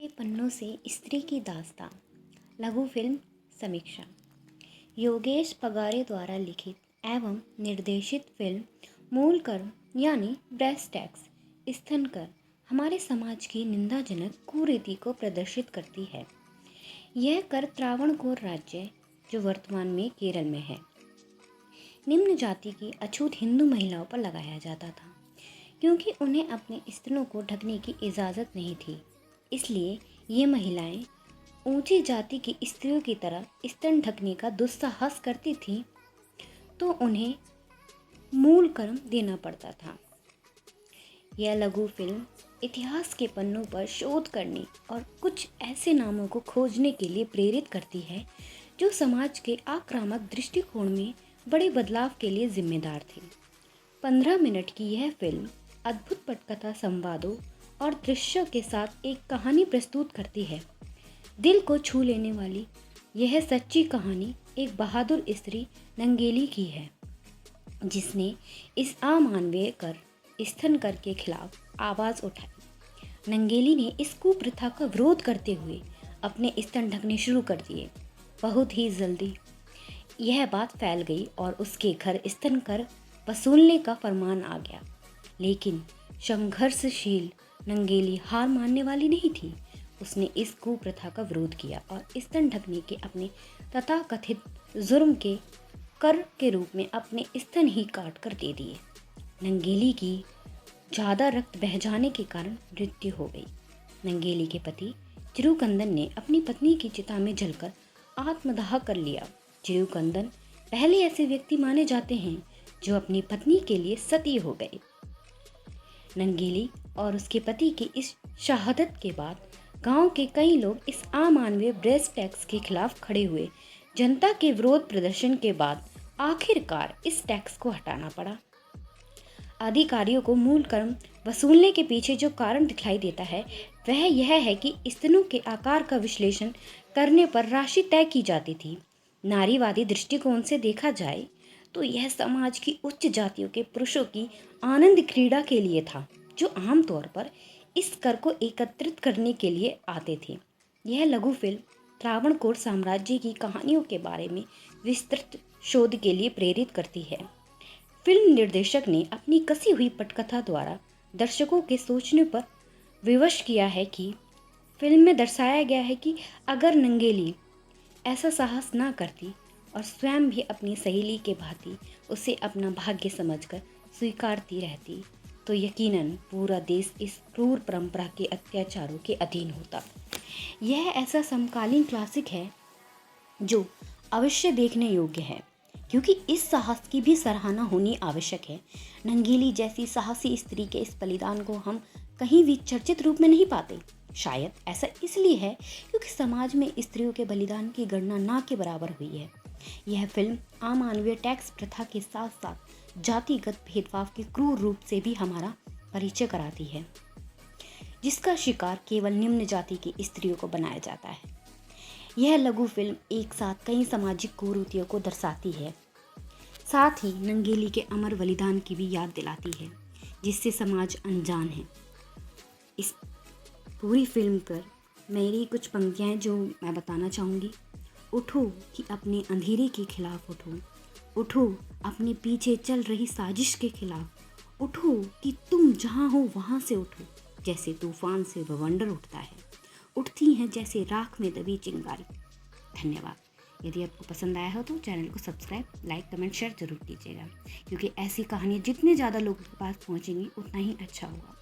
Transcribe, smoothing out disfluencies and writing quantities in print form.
पन्नों से स्त्री की दास्तां लघु फिल्म समीक्षा। योगेश पगारे द्वारा लिखित एवं निर्देशित फिल्म मूल कर्म यानी ब्रेस्ट टैक्स स्तन कर हमारे समाज की निंदाजनक कुरीति को प्रदर्शित करती है। यह कर त्रावणकोर राज्य जो वर्तमान में केरल में है, निम्न जाति की अछूत हिंदू महिलाओं पर लगाया जाता था, क्योंकि उन्हें अपने स्तनों को ढकने की इजाज़त नहीं थी। इसलिए ये महिलाएं ऊंची जाति की स्त्रियों की तरह स्तन ढकने का दुस्साहस करती थीं, तो उन्हें मूल कर्म देना पड़ता था। यह लघु फिल्म इतिहास के पन्नों पर शोध करने और कुछ ऐसे नामों को खोजने के लिए प्रेरित करती है जो समाज के आक्रामक दृष्टिकोण में बड़े बदलाव के लिए जिम्मेदार थे। 15 मिनट की यह फिल्म अद्भुत पटकथा संवादों और दृश्यों के साथ एक कहानी प्रस्तुत करती है। दिल को छू लेने वाली यह सच्ची कहानी एक बहादुर स्त्री नंगेली की है, जिसने इस अमानवीय कर स्तन कर के खिलाफ आवाज़ उठाई। नंगेली ने इस कुप्रथा का विरोध करते हुए अपने स्तन ढकने शुरू कर दिए। बहुत ही जल्दी यह बात फैल गई और उसके घर स्तन कर वसूलने का फरमान आ गया। लेकिन संघर्षशील नंगेली हार मानने वाली नहीं थी। उसने इस कुप्रथा का विरोध किया और स्तन ढकने के अपने तथाकथित जुर्म के कर के रूप में अपने स्तन ही काट कर दे दिए। नंगेली की ज़्यादा रक्त बह जाने के कारण मृत्यु हो गई। नंगेली के पति चिरुकंदन ने अपनी पत्नी की चिता में जलकर आत्मदाह कर लिया। चिरुकंदन पहले ऐसे व्यक्ति माने जाते हैं जो अपनी पत्नी के लिए सती हो गए। नंगेली और उसके पति की इस शहादत के बाद गांव के कई लोग इस अमानवीय ब्रेस्ट टैक्स के खिलाफ खड़े हुए। जनता के विरोध प्रदर्शन के बाद आखिरकार इस टैक्स को हटाना पड़ा। अधिकारियों को मूल कर्म वसूलने के पीछे जो कारण दिखाई देता है वह यह है कि स्तनों के आकार का विश्लेषण करने पर राशि तय की जाती थी। नारीवादी दृष्टिकोण से देखा जाए तो यह समाज की उच्च जातियों के पुरुषों की आनंद क्रीड़ा के लिए था, जो आमतौर पर इस कर को एकत्रित करने के लिए आते थे। यह लघु फिल्म त्रावणकोर साम्राज्य की कहानियों के बारे में विस्तृत शोध के लिए प्रेरित करती है। फिल्म निर्देशक ने अपनी कसी हुई पटकथा द्वारा दर्शकों के सोचने पर विवश किया है कि फिल्म में दर्शाया गया है कि अगर नंगेली ऐसा साहस ना करती और स्वयं भी अपनी सहेली के भांति उसे अपना भाग्य समझकर स्वीकारती रहती, तो यकीनन पूरा देश इस क्रूर परंपरा के अत्याचारों के अधीन होता। यह ऐसा समकालीन क्लासिक है जो अवश्य देखने योग्य है, क्योंकि इस साहस की भी सराहना होनी आवश्यक है। नंगेली जैसी साहसी स्त्री के इस बलिदान को हम कहीं भी चर्चित रूप में नहीं पाते। शायद ऐसा इसलिए है क्योंकि समाज में स्त्रियों के बलिदान की गणना ना के बराबर हुई है। यह फिल्म अमानवीय टैक्स प्रथा के साथ साथ जातिगत भेदभाव के क्रूर रूप से भी हमारा परिचय कराती है, जिसका शिकार केवल निम्न जाति की स्त्रियों को बनाया जाता है। यह लघु फिल्म एक साथ कई सामाजिक कुरीतियों को दर्शाती है, साथ ही नंगेली के अमर बलिदान की भी याद दिलाती है, जिससे समाज अनजान है। इस पूरी फिल्म पर मेरी कुछ पंक्तियाँ जो मैं बताना चाहूँगी। उठो कि अपने अंधेरे के खिलाफ उठो, उठो अपने पीछे चल रही साजिश के खिलाफ, उठो कि तुम जहाँ हो वहाँ से उठो। जैसे तूफान से बवंडर उठता है, उठती हैं जैसे राख में दबी चिंगारी। धन्यवाद। यदि आपको पसंद आया हो तो चैनल को सब्सक्राइब, लाइक, कमेंट, शेयर जरूर कीजिएगा, क्योंकि ऐसी कहानियाँ जितने ज़्यादा लोगों के पास पहुँचेंगी उतना ही अच्छा होगा।